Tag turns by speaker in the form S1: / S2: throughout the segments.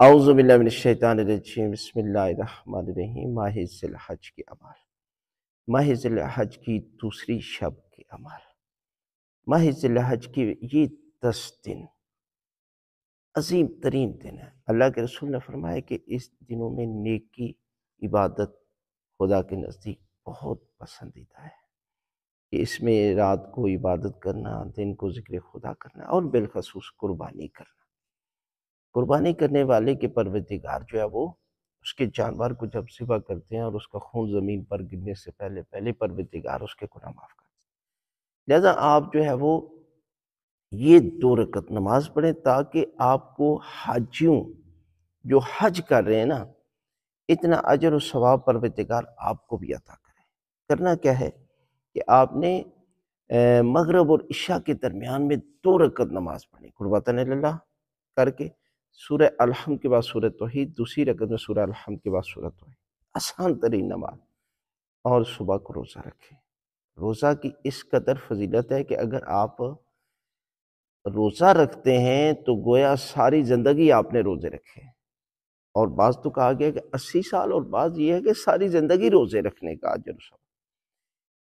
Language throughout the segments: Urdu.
S1: اعوذ باللہ من الشیطان الرجیم، بسم اللہ الرحمن الرحیم۔ ماہ ذی الحج کے اعمال، ماہ ذی الحج کی دوسری شب کے اعمال۔ ماہ ذی الحج کی یہ 10 دن عظیم ترین دن ہے۔ اللہ کے رسول نے فرمایا کہ اس دنوں میں نیکی عبادت خدا کے نزدیک بہت پسندیدہ ہے، کہ اس میں رات کو عبادت کرنا، دن کو ذکر خدا کرنا، اور بالخصوص قربانی کرنا۔ قربانی کرنے والے کے پروردگار جو ہے وہ اس کے جانور کو جب ذبح کرتے ہیں اور اس کا خون زمین پر گرنے سے پہلے پروردگار اس کے گناہ معاف کرتے ہیں۔ لہذا آپ جو ہے وہ یہ 2 رکعت نماز پڑھیں، تاکہ آپ کو حاجیوں جو حج کر رہے ہیں نا، اتنا اجر و ثواب پروردگار آپ کو بھی عطا کرے۔ کرنا کیا ہے کہ آپ نے مغرب اور عشاء کے درمیان میں 2 رکعت نماز پڑھیں، قربتاً اللہ کر کے، سورہ الحمد کے بعد سورہ توحید، دوسری رکعت میں سورہ الحمد کے بعد سورہ توحید، آسان ترین نماز۔ اور صبح کو روزہ رکھیں۔ روزہ کی اس قدر فضیلت ہے کہ اگر آپ روزہ رکھتے ہیں تو گویا ساری زندگی آپ نے روزے رکھے ہیں۔ اور بعض تو کہا گیا کہ 80 سال، اور بعض یہ ہے کہ ساری زندگی روزے رکھنے کا اجر و ثواب۔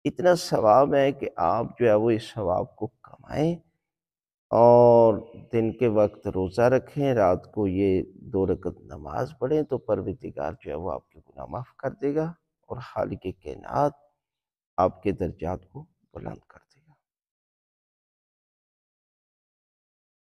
S1: اتنا ثواب ہے کہ آپ جو ہے وہ اس ثواب کو کمائیں، اور دن کے وقت روزہ رکھیں، رات کو یہ 2 رکعت نماز پڑھیں، تو پروردگار جو ہے وہ آپ کے گناہ معاف کر دے گا، اور خالق کائنات آپ کے درجات کو بلند کر دے گا۔